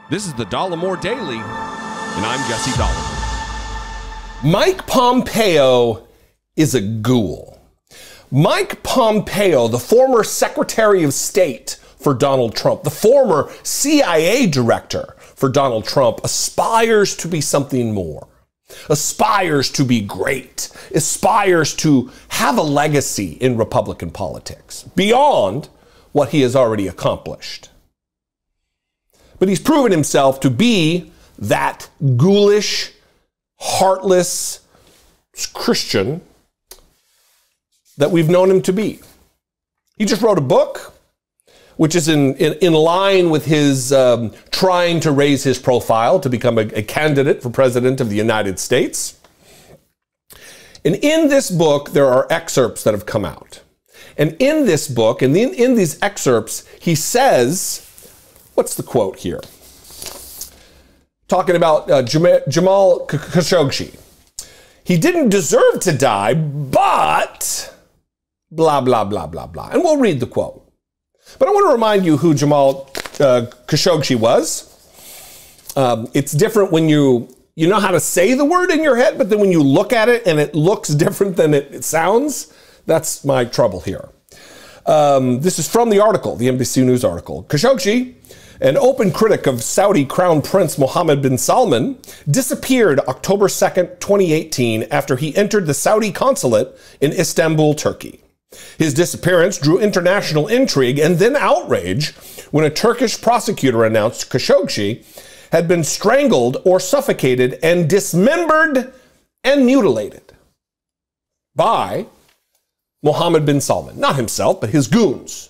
This is the Dollemore Daily, and I'm Jesse Dollemore. Mike Pompeo is a ghoul. Mike Pompeo, the former Secretary of State for Donald Trump, the former CIA director for Donald Trump, aspires to be something more, aspires to be great, aspires to have a legacy in Republican politics beyond what he has already accomplished. But he's proven himself to be that ghoulish, heartless Christian that we've known him to be. He just wrote a book, which is in line with his trying to raise his profile to become a candidate for president of the United States. And in this book, there are excerpts that have come out. And in this book, and in these excerpts, he says, what's the quote here? Talking about Jamal Khashoggi. He didn't deserve to die, but blah, blah, blah, blah, blah. And we'll read the quote. But I want to remind you who Jamal Khashoggi was. It's different when you know how to say the word in your head, but then when you look at it and it looks different than it sounds, that's my trouble here. This is from the article, the NBC News article. Khashoggi, an open critic of Saudi Crown Prince Mohammed bin Salman, disappeared October 2nd, 2018, after he entered the Saudi consulate in Istanbul, Turkey. His disappearance drew international intrigue and then outrage when a Turkish prosecutor announced Khashoggi had been strangled or suffocated and dismembered and mutilated by Mohammed bin Salman. Not himself, but his goons,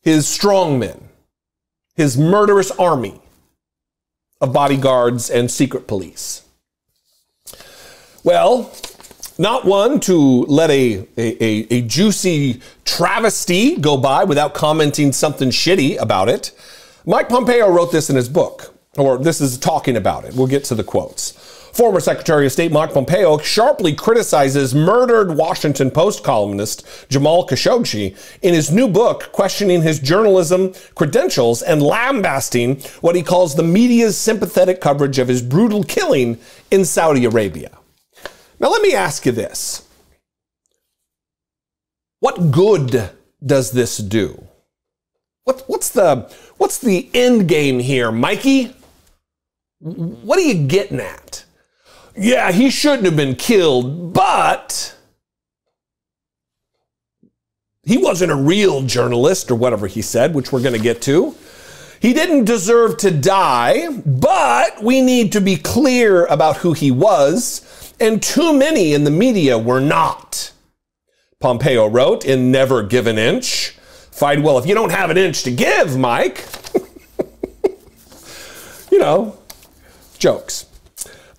his strongmen, his murderous army of bodyguards and secret police. Well, not one to let a juicy travesty go by without commenting something shitty about it. Mike Pompeo wrote this in his book, or this is talking about it. We'll get to the quotes. Former Secretary of State Mike Pompeo sharply criticizes murdered Washington Post columnist Jamal Khashoggi in his new book, questioning his journalism credentials and lambasting what he calls the media's sympathetic coverage of his brutal killing in Saudi Arabia. Now, let me ask you this. What good does this do? What's the end game here, Mikey? What are you getting at? Yeah, he shouldn't have been killed, but he wasn't a real journalist, or whatever he said, which we're going to get to. He didn't deserve to die, but we need to be clear about who he was, and too many in the media were not. Pompeo wrote in Never Give an Inch. Fight well if you don't have an inch to give, Mike. You know, jokes.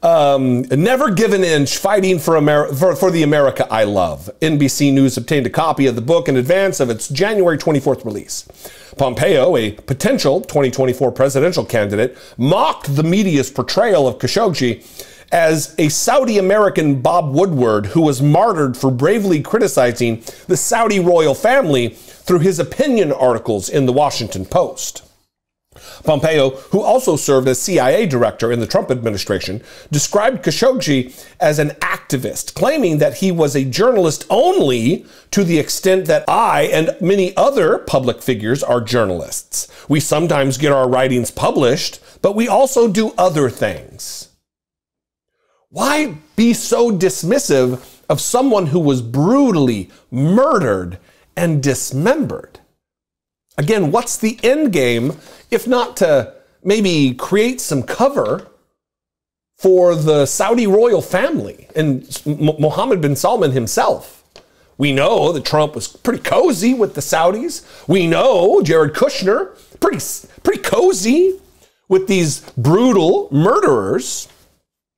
Never Give an Inch, fighting for the America I love. NBC News obtained a copy of the book in advance of its January 24th release. Pompeo, a potential 2024 presidential candidate, mocked the media's portrayal of Khashoggi as a Saudi American Bob Woodward who was martyred for bravely criticizing the Saudi royal family through his opinion articles in the Washington Post. Pompeo, who also served as CIA director in the Trump administration, described Khashoggi as an activist, claiming that he was a journalist only to the extent that I and many other public figures are journalists. We sometimes get our writings published, but we also do other things. Why be so dismissive of someone who was brutally murdered and dismembered? Again, what's the end game, if not to maybe create some cover for the Saudi royal family and Mohammed bin Salman himself? We know that Trump was pretty cozy with the Saudis. We know Jared Kushner, pretty cozy with these brutal murderers.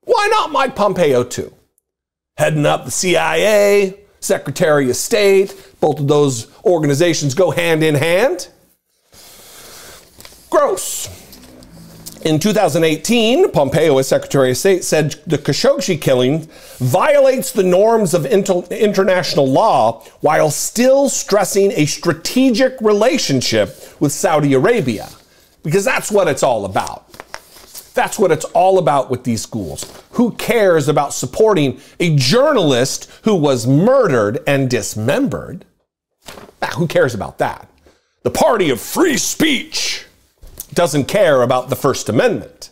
Why not Mike Pompeo too? Heading up the CIA, Secretary of State, both of those organizations go hand in hand. Gross. In 2018, Pompeo, as Secretary of State, said the Khashoggi killing violates the norms of international law while still stressing a strategic relationship with Saudi Arabia. Because that's what it's all about. That's what it's all about with these schools. Who cares about supporting a journalist who was murdered and dismembered? Who cares about that? The party of free speech doesn't care about the First Amendment.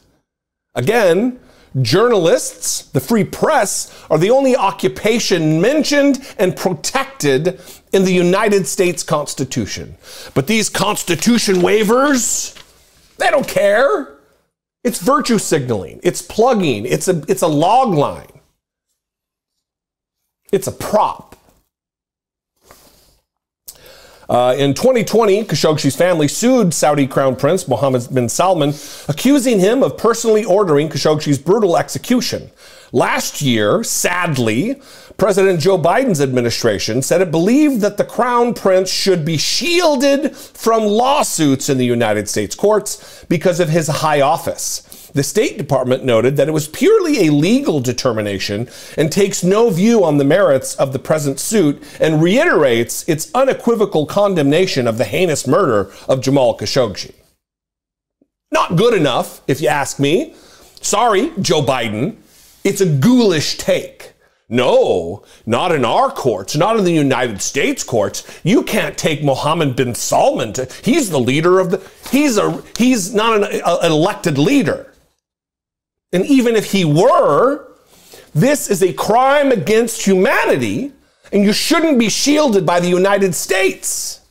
Again, journalists, the free press, are the only occupation mentioned and protected in the United States Constitution. But these Constitution waivers, they don't care. It's virtue signaling. It's plugging. It's a log line. It's a prop. In 2020, Khashoggi's family sued Saudi Crown Prince Mohammed bin Salman, accusing him of personally ordering Khashoggi's brutal execution. Last year, sadly, President Joe Biden's administration said it believed that the Crown Prince should be shielded from lawsuits in the United States courts because of his high office. The State Department noted that it was purely a legal determination and takes no view on the merits of the present suit and reiterates its unequivocal condemnation of the heinous murder of Jamal Khashoggi. Not good enough, if you ask me. Sorry, Joe Biden. It's a ghoulish take. No, not in our courts, not in the United States courts. You can't take Mohammed bin Salman to, he's the leader of the, he's not an elected leader. And even if he were, this is a crime against humanity, and you shouldn't be shielded by the United States.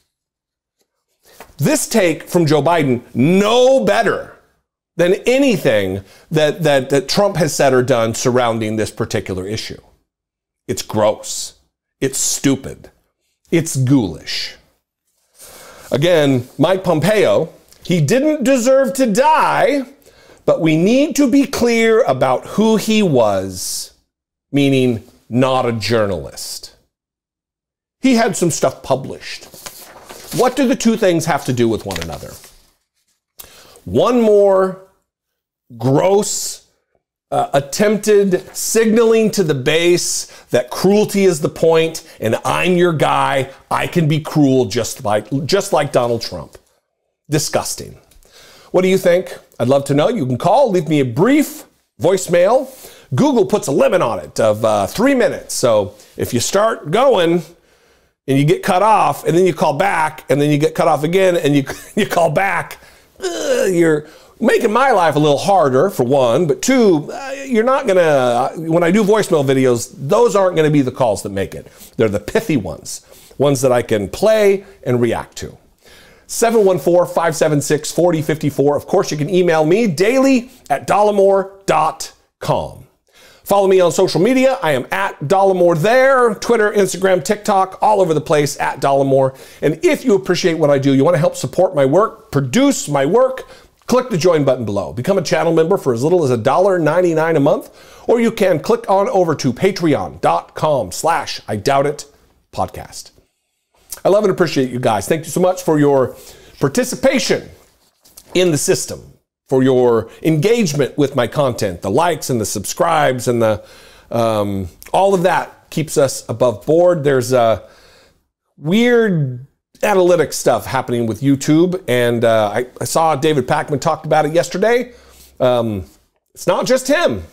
This take from Joe Biden, no better than anything that Trump has said or done surrounding this particular issue. It's gross. It's stupid. It's ghoulish. Again, Mike Pompeo, he didn't deserve to die, but we need to be clear about who he was, meaning not a journalist. He had some stuff published. What do the two things have to do with one another? One more gross, attempted signaling to the base that cruelty is the point and I'm your guy. I can be cruel just like Donald Trump. Disgusting. What do you think? I'd love to know. You can call, leave me a brief voicemail. Google puts a limit on it of 3 minutes. So if you start going and you get cut off and then you call back and then you get cut off again and you call back, you're making my life a little harder, for one, but two, you're not gonna, when I do voicemail videos, those aren't gonna be the calls that make it. They're the pithy ones that I can play and react to. 714-576-4054. Of course, you can email me daily at dollemore.com. Follow me on social media. I am at Dollemore there, Twitter, Instagram, TikTok, all over the place at Dollemore. And if you appreciate what I do, you want to help support my work, produce my work, click the join button below. Become a channel member for as little as $1.99 a month, or you can click on over to patreon.com/IDoubtIt podcast. I love and appreciate you guys. Thank you so much for your participation in the system, for your engagement with my content, the likes and the subscribes and the all of that keeps us above board. There's weird analytic stuff happening with YouTube, and I saw David Pakman talked about it yesterday. It's not just him.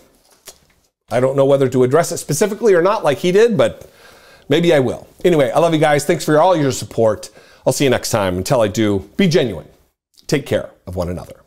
I don't know whether to address it specifically or not like he did, but maybe I will. Anyway, I love you guys. Thanks for all your support. I'll see you next time. Until I do, be genuine. Take care of one another.